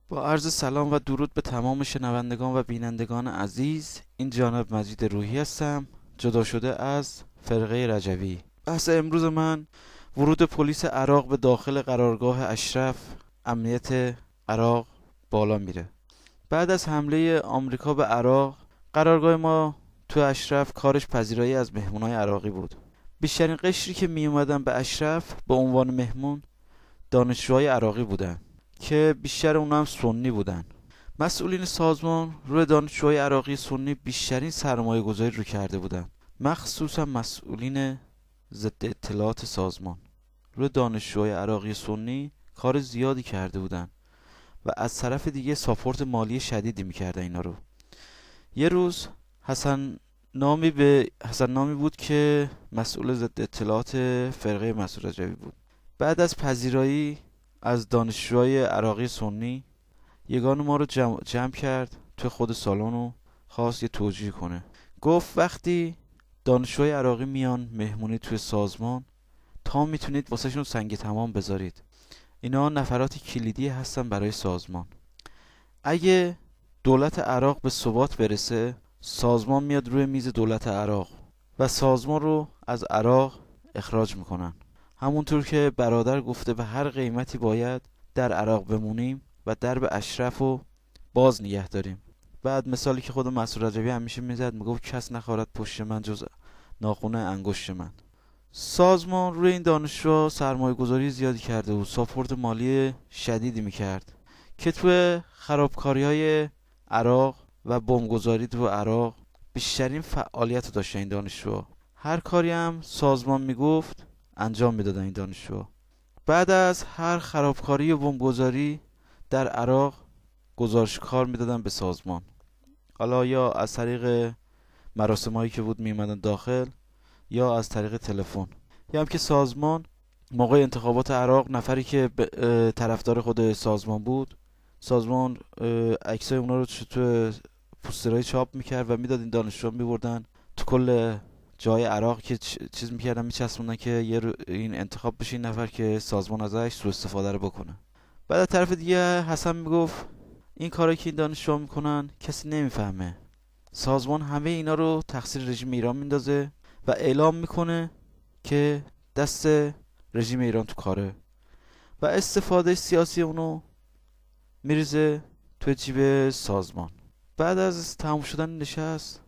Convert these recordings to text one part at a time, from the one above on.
با عرض سلام و درود به تمام شنوندگان و بینندگان عزیز، این جانب مجید روحی هستم، جدا شده از فرقه رجوی. بحث امروز من ورود پلیس عراق به داخل قرارگاه اشرف. امنیت عراق بالا میره. بعد از حمله آمریکا به عراق، قرارگاه ما تو اشرف کارش پذیرایی از مهمونای عراقی بود. بیشترین قشری که می اومدن به اشرف به عنوان مهمون دانشجوهای عراقی بودن که بیشتر اونا هم سنی بودن. مسئولین سازمان روی دانشجوهای عراقی سنی بیشترین سرمایه گذاری رو کرده بودن، مخصوصا مسئولین ضد اطلاعات سازمان روی دانشجوهای عراقی سنی کار زیادی کرده بودن و از طرف دیگه ساپورت مالی شدیدی میکردن اینا رو. یه روز حسن نامی بود که مسئول ضد اطلاعات فرقه مسعود رجوی بود. بعد از پذیرایی از دانشجوهای عراقی سنی، یگان ما رو جمع کرد تو خود سالن و خواست یه توجیه کنه. گفت وقتی دانشجوهای عراقی میان مهمونی توی سازمان، تا میتونید واسهشون سنگ تمام بذارید. اینا نفرات کلیدی هستن برای سازمان. اگه دولت عراق به ثبات برسه، سازمان میاد روی میز دولت عراق و سازمان رو از عراق اخراج میکنن. همونطور که برادر گفته به هر قیمتی باید در عراق بمونیم و درب اشرف رو باز نگه داریم. بعد مثالی که خود مسعود رجبی همیشه میزد، میگفت کس نخواهد پشت من جز ناخن انگشت من. سازمان روی این دانشجو سرمایه گذاری زیادی کرده و ساپورت مالی شدیدی میکرد که توی خرابکاری های عراق و بمبگذاری تو عراق بیشترین فعالیت داشته این دانشجو. هر کاری هم سازمان میگفت انجام میدادن این دانشجو. بعد از هر خرابکاری و بمبگذاری در عراق گزارش کار میدادن به سازمان، حالا یا از طریق مراسمایی که بود میمدن داخل یا از طریق تلفن، یا هم که سازمان موقع انتخابات عراق نفری که طرفدار خود سازمان بود، سازمان عکسای اونا رو تو پوسترهای چاپ میکرد و میداد این دانشجو میبردن تو کل جای عراق که چیز میکردن میچسبوندن که این انتخاب بشه این نفر که سازمان ازش سوء استفاده رو بکنه. بعد از طرف دیگه حسن میگفت این کاری که این دانشجو میکنن کسی نمیفهمه، سازمان همه اینا رو تقصیر رژیم ایران میندازه و اعلام میکنه که دست رژیم ایران تو کاره و استفاده سیاسی اونو میریزه تو جیب سازمان. بعد از تموم شدن نشست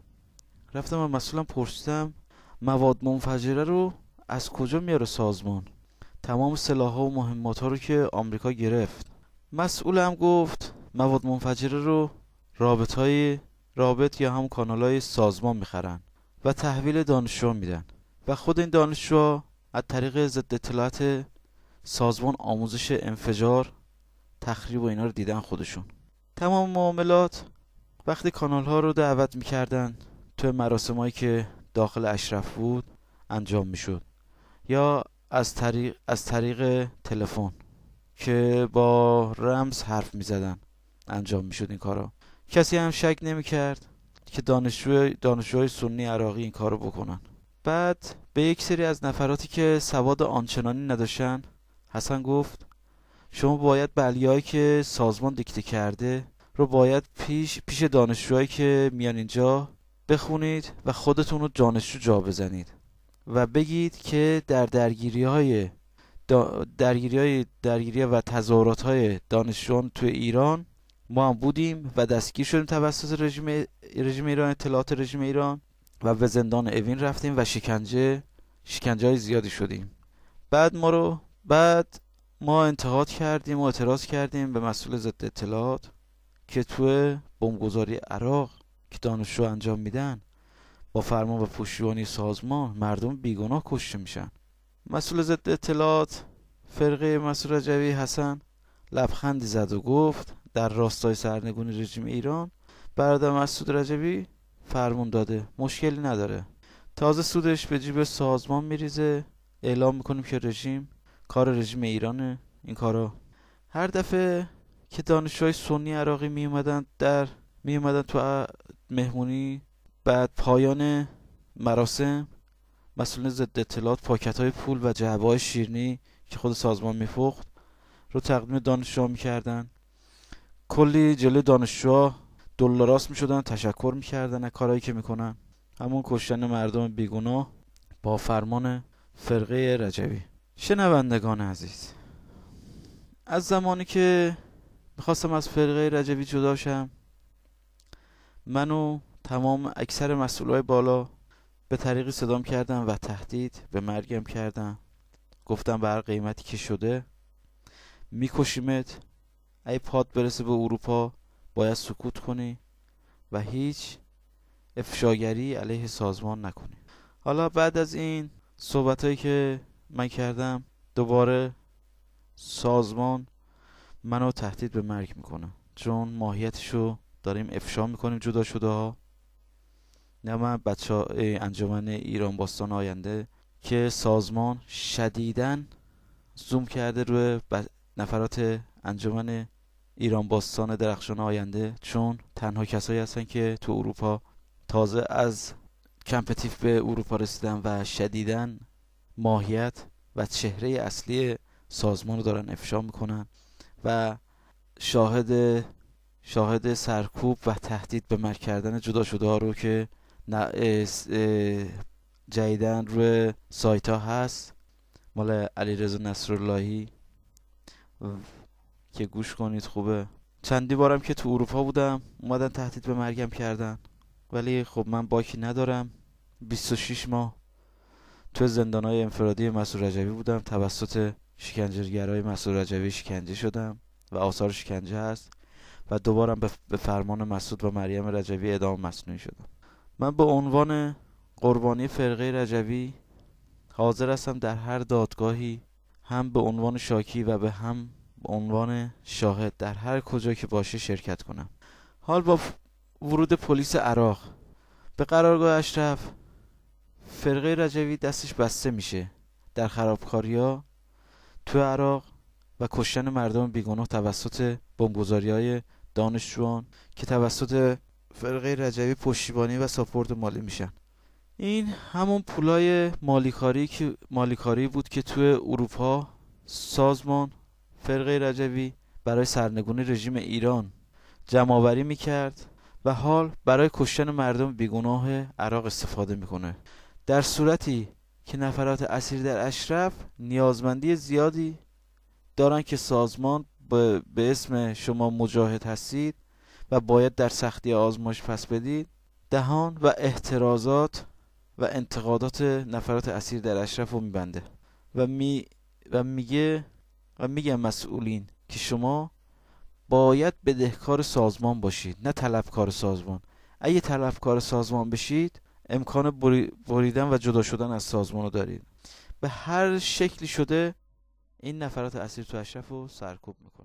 رفتم و مسئولم پرسیدم مواد منفجره رو از کجا میاره سازمان، تمام سلاح‌ها و مهمات‌ها رو که آمریکا گرفت. مسئولم گفت مواد منفجره رو رابط یا هم کانالای سازمان میخرن و تحویل دانشجو میدن و خود این دانشجو از طریق ضد اطلاعات سازمان آموزش انفجار، تخریب و اینا رو دیدن خودشون. تمام معاملات وقتی کانال ها رو دعوت میکردن تو مراسمایی که داخل اشرف بود انجام میشد، یا از طریق تلفن که با رمز حرف میزدن انجام میشد این کارا. کسی هم شک نمیکرد که دانشجوهای سنی عراقی این کارو بکنن. بعد به یک سری از نفراتی که سواد آنچنانی نداشتن حسن گفت شما باید بلیایی که سازمان دیکته کرده رو باید پیش دانشجوهایی که میان اینجا بخونید و خودتون رو دانشجو جا بزنید و بگید که در درگیری و تظاهرات های دانشجویان تو ایران ما هم بودیم و دستگیر شدیم توسط رژیم ایران، اطلاعات رژیم ایران، و به زندان اوین رفتیم و شکنجه های زیادی شدیم. بعد ما انتقاد کردیم و اعتراض کردیم به مسئول ضد اطلاعات که تو بمبگذاری عراق که دانشجو انجام میدن با فرمان و پشتیبانی سازمان مردم بیگناه کشته میشن. مسئول ضد اطلاعات فرقه مسعود رجوی حسن لبخندی زد و گفت در راستای سرنگونی رژیم ایران برادر مسعود رجوی فرمون داده، مشکلی نداره، تازه سودش به جیب سازمان میریزه، اعلام میکنیم که کار رژیم ایرانه این کارا. هر دفعه که دانشجوهای سنی عراقی میومدن تو مهمونی، بعد پایان مراسم مسئولین ضد اطلاعات پاکت‌های پول و جعبه‌های شیرینی که خود سازمان میفروخت رو تقدیم دانشجو میکردن. کلی جلوی دانشجوها دلاراست میشدن، تشکر میکردن از کارهایی که میکنن. همون کشتن مردم بیگناه با فرمان فرقه رجوی. شنوندگان عزیز، از زمانی که میخواستم از فرقه رجوی جدا شم، منو تمام اکثر مسئولای بالا به طریقی صدام کردن و تهدید به مرگم کردن. گفتم به هر قیمتی که شده میکشیمت، ای پاد برسه به اروپا باید سکوت کنی و هیچ افشاگری علیه سازمان نکنی. حالا بعد از این صحبتایی که من کردم، دوباره سازمان منو تهدید به مرگ میکنه، چون ماهیتشو داریم افشا میکنیم جدا شده ها. نه من بچه انجمن ایران باستان آینده که سازمان شدیداً زوم کرده روی نفرات انجمن ایران باستان درخشان آینده، چون تنها کسایی هستن که تو اروپا تازه از کمپتیف به اروپا رسیدن و شدیداً ماهیت و چهره اصلی سازمان رو دارن افشا میکنن و شاهد سرکوب و تهدید به مرگ کردن جدا شده ها رو که جدیدن روی سایت ها هست، مال علیرضا نصراللهی که گوش کنید خوبه. چندی بارم که تو اروپا بودم اومدن تهدید به مرگم کردن، ولی خب من باکی ندارم. 26 ماه تو زندانهای انفرادی مسعود رجوی بودم، توسط شکنجهگرای مسعود رجوی شکنجه شدم و آثار شکنجه هست و دوبارم به فرمان مسعود و مریم رجوی اعدام مصنوعی شدم. من به عنوان قربانی فرقه رجوی حاضر هستم در هر دادگاهی، هم به عنوان شاکی و به عنوان شاهد، در هر کجا که باشه شرکت کنم. حال با ورود پلیس عراق به قرارگاه اشرف، فرقه رجوی دستش بسته میشه در خرابکاری‌ها تو عراق و کشتن مردم بیگناه توسط بمبگذاری‌های دانشجویان که توسط فرقه رجوی پشتیبانی و ساپورت مالی میشن. این همون پولای مالیکاری بود که توی اروپا سازمان فرقه رجوی برای سرنگونی رژیم ایران جمع‌آوری میکرد و حال برای کشتن مردم بیگناه عراق استفاده میکنه، در صورتی که نفرات اسیر در اشرف نیازمندی زیادی دارن که سازمان به اسم شما مجاهد هستید و باید در سختی آزمایش پس بدید، دهان و احترازات و انتقادات نفرات اسیر در اشرف رو میبنده و میگه مسئولین که شما باید بدهکار سازمان باشید، نه طلبکار سازمان. اگه طلبکار سازمان بشید امکان بریدن و جدا شدن از سازمان رو دارید. به هر شکلی شده این نفرات اسیر تو اشرف رو سرکوب میکنه.